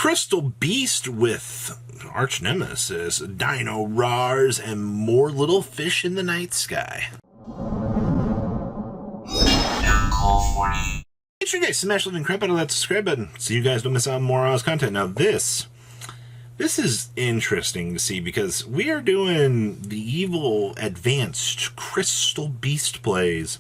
Crystal Beast with arch nemesis, Dinosaurs, and more little fish in the night sky. Make sure you guys smash the crap out of that subscribe button so you guys don't miss out on more Oz content. Now this is interesting to see because we are doing the evil advanced Crystal Beast plays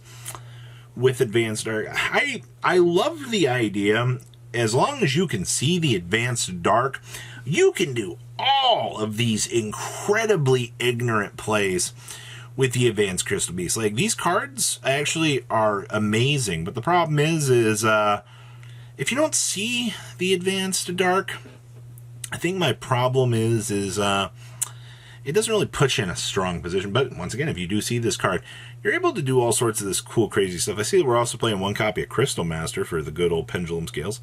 with Advanced Dark. I love the idea. As long as you can see the Advanced Dark, you can do all of these incredibly ignorant plays with the Advanced Crystal Beast. Like, these cards actually are amazing, but the problem is if you don't see the Advanced Dark, I think my problem is it doesn't really put you in a strong position. But once again, if you do see this card, you're able to do all sorts of this cool, crazy stuff. I see that we're also playing one copy of Crystal Master for the good old pendulum scales.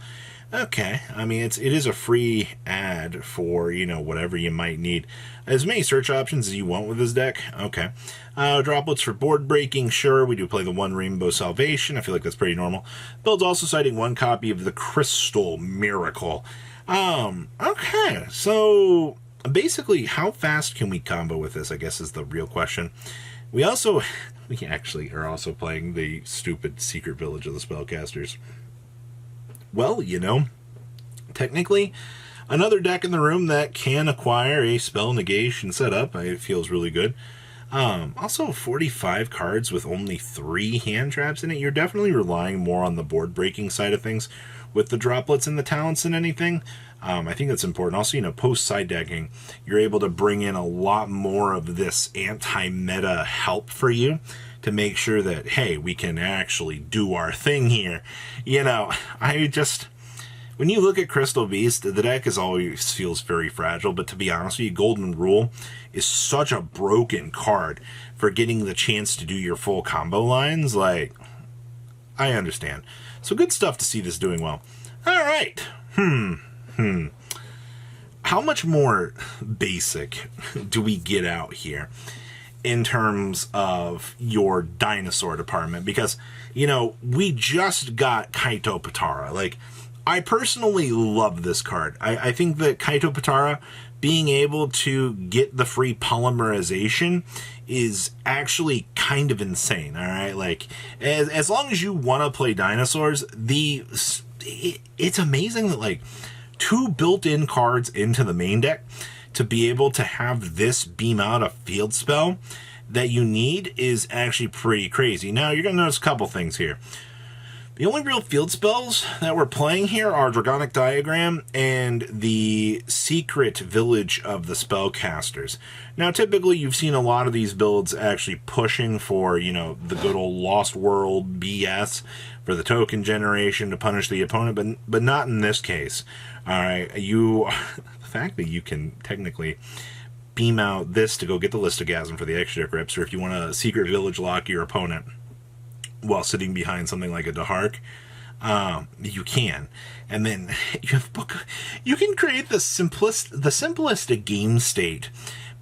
Okay, I mean, it is a free ad for, you know, whatever you might need. As many search options as you want with this deck. Okay. Droplets for board breaking, sure. We do play the one Rainbow Salvation. I feel like that's pretty normal. Build's also citing one copy of the Crystal Miracle. Okay, so basically, how fast can we combo with this, I guess, is the real question. We actually are also playing the stupid Secret Village of the Spellcasters. Well, you know, technically, another deck in the room that can acquire a spell negation setup. It feels really good. Also, 45 cards with only 3 hand traps in it. You're definitely relying more on the board breaking side of things with the droplets and the talents than anything. I think that's important. Also, you know, post side decking, you're able to bring in a lot more of this anti-meta help for you to make sure that, hey, we can actually do our thing here. You know, when you look at Crystal Beast, the deck always feels very fragile, but to be honest with you, Golden Rule is such a broken card for getting the chance to do your full combo lines. Like, I understand. So good stuff to see this doing well. All right. How much more basic do we get out here in terms of your dinosaur department? Because, you know, we just got Kaito Patara. Like, I personally love this card. I think that Kaito Patara being able to get the free polymerization is actually kind of insane, all right? Like, as long as you want to play dinosaurs, it's amazing that, like, 2 built-in cards into the main deck to be able to have this beam out a field spell that you need is actually pretty crazy. Now, you're going to notice a couple things here. The only real field spells that we're playing here are Dragonic Diagram and the Secret Village of the Spellcasters. Now, typically, you've seen a lot of these builds actually pushing for, you know, the good old Lost World BS for the token generation to punish the opponent, but not in this case. All right, the fact that you can technically beam out this to go get the Listogasm for the extra grips, or if you want to Secret Village lock your opponent while sitting behind something like a Dahark, you can. And then you can create the simplest game state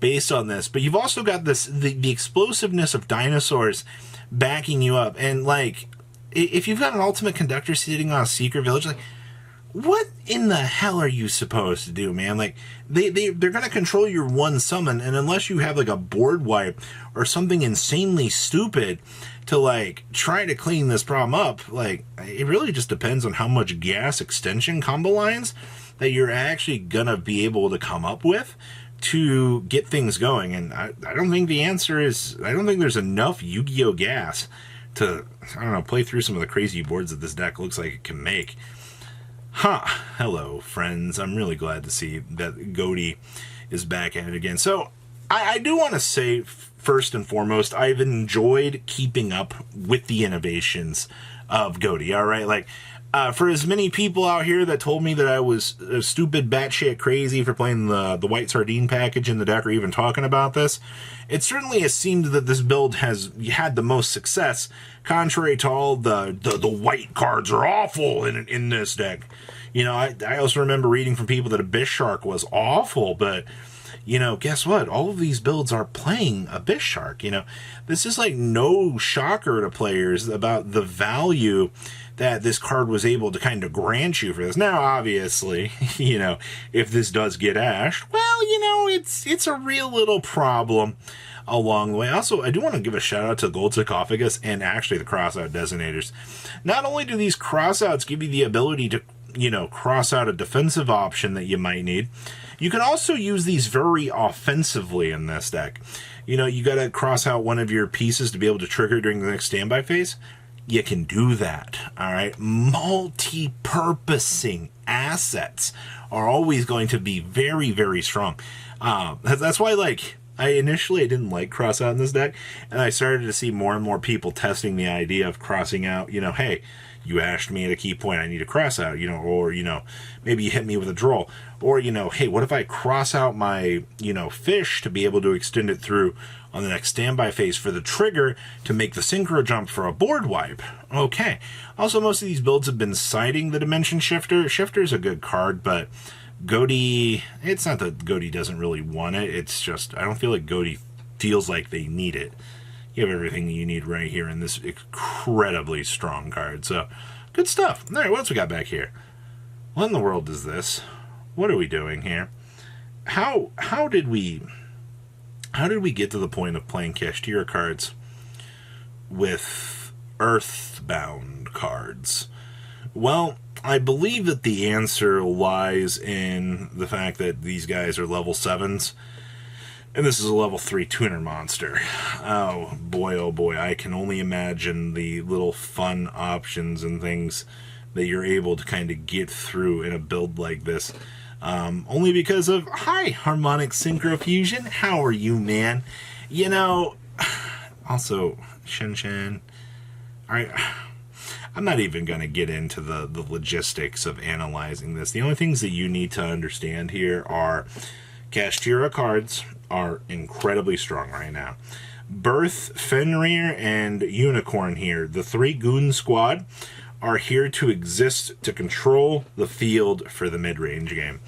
based on this, but you've also got the explosiveness of dinosaurs backing you up. And like, if you've got an Ultimate Conductor sitting on a Secret Village, like, what in the hell are you supposed to do, man? Like, they're going to control your one summon, and unless you have, like, a board wipe or something insanely stupid to, like, try to clean this problem up, like, it really just depends on how much gas extension combo lines that you're actually going to be able to come up with to get things going. And I don't think the answer is, I don't think there's enough Yu-Gi-Oh! Gas to, I don't know, play through some of the crazy boards that this deck looks like it can make. Hello, friends. I'm really glad to see that Ghoti is back at it again. So, I do want to say, first and foremost, I've enjoyed keeping up with the innovations of Ghoti, all right? Like, for as many people out here that told me that I was stupid, batshit crazy for playing the White Sardine package in the deck or even talking about this, it certainly has seemed that this build has had the most success, contrary to all the white cards are awful in this deck. You know, I also remember reading from people that Abyss Shark was awful, but, you know, guess what? All of these builds are playing Abyss Shark. You know, this is like no shocker to players about the value that this card was able to kind of grant you for this. Now, obviously, you know, if this does get ashed, well, you know, it's a real little problem along the way. Also, I do want to give a shout out to Gold Sarcophagus and actually the crossout designators. Not only do these crossouts give you the ability to, you know, cross out a defensive option that you might need, you can also use these very offensively in this deck. You know, you got to cross out one of your pieces to be able to trigger during the next standby phase. You can do that, all right? Multi-purposing assets are always going to be very, very strong. That's why, like, I didn't like cross out in this deck, and I started to see more and more people testing the idea of crossing out, you know, hey, you ashed me at a key point, I need to cross out, you know, or, you know, maybe you hit me with a draw, or, you know, hey, what if I cross out my, you know, fish to be able to extend it through on the next standby phase for the trigger to make the synchro jump for a board wipe? Okay. Also, most of these builds have been citing the Dimension Shifter. Shifter's a good card, but Ghoti, it's not that Ghoti doesn't really want it, it's just, I don't feel like Ghoti feels like they need it. You have everything you need right here in this incredibly strong card. So, good stuff. All right, what else we got back here? What in the world is this? What are we doing here? How did we get to the point of playing Kashtira cards with Earthbound cards? Well, I believe that the answer lies in the fact that these guys are level 7s. And this is a level 3 tuner monster. Oh boy, I can only imagine the little fun options and things that you're able to kind of get through in a build like this. Only because of, hi, Harmonic Synchro Fusion, how are you, man? You know, also, Shen. Alright, I'm not even going to get into the logistics of analyzing this. The only things that you need to understand here are Kashtira cards are incredibly strong right now. Birth, Fenrir, and Unicorn here, the 3 Goon Squad, are here to exist to control the field for the mid-range game.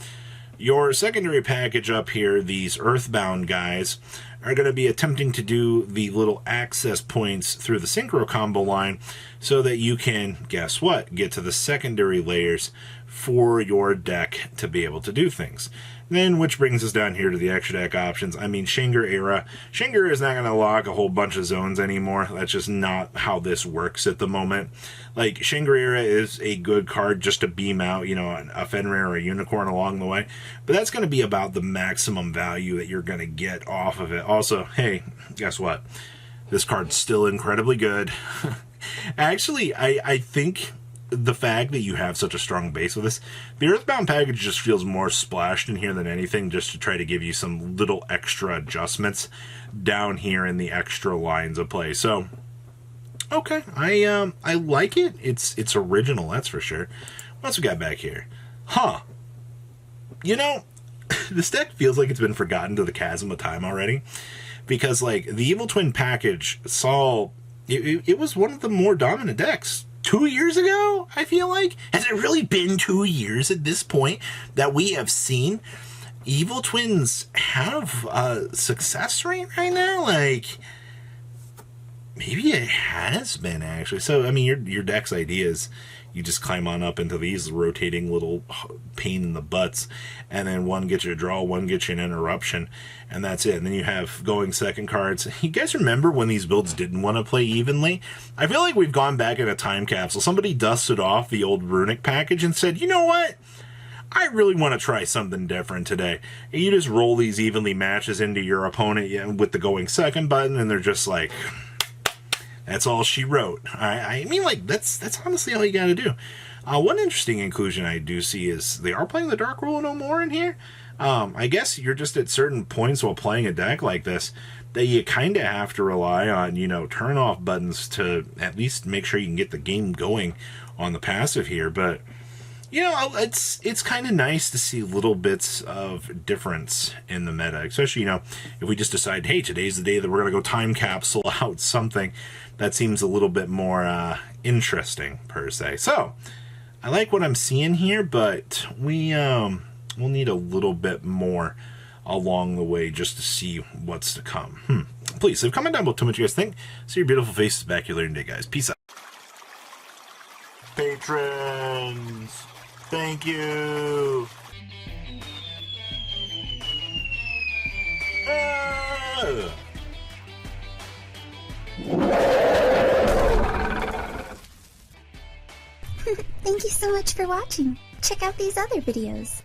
Your secondary package up here, these Earthbound guys, are going to be attempting to do the little access points through the Synchro combo line so that you can, guess what, get to the secondary layers for your deck to be able to do things. Then, which brings us down here to the extra deck options. I mean, Shanger Era. Shanger is not going to lock a whole bunch of zones anymore. That's just not how this works at the moment. Like, Shanger Era is a good card just to beam out, you know, a Fenrir or a Unicorn along the way. But that's going to be about the maximum value that you're going to get off of it. Also, hey, guess what? This card's still incredibly good. Actually, I think the fact that you have such a strong base with this, the Earthbound package just feels more splashed in here than anything, just to try to give you some little extra adjustments down here in the extra lines of play. So, okay, I like it. It's original, that's for sure. What else we got back here? Huh. You know, this deck feels like it's been forgotten to the chasm of time already, because, like, the Evil Twin package saw, it was one of the more dominant decks 2 years ago, I feel like. Has it really been 2 years at this point that we have seen Evil Twins have a success rate right now? Like, maybe it has been, actually. So, I mean, your deck's idea is you just climb on up into these rotating little pain in the butts, and then one gets you a draw, one gets you an interruption, and that's it. And then you have going second cards. You guys remember when these builds didn't want to play evenly? I feel like we've gone back in a time capsule. Somebody dusted off the old Runic package and said, you know what? I really want to try something different today. And you just roll these evenly matches into your opponent with the going second button, and they're just like, that's all she wrote. I mean, like, that's honestly all you got to do. One interesting inclusion I do see is they are playing the Dark Rule no more in here. I guess you're just at certain points while playing a deck like this that you kind of have to rely on, you know, turn off buttons to at least make sure you can get the game going on the passive here. But, you know, it's kind of nice to see little bits of difference in the meta, especially, you know, if we just decide, hey, today's the day that we're going to go time capsule out something that seems a little bit more interesting, per se. So, I like what I'm seeing here, but we'll need a little bit more along the way just to see what's to come. Please, leave a comment down below. Tell me what you guys think. See your beautiful faces back here later today, guys. Peace out. Patrons, thank you. Thank you so much for watching. Check out these other videos.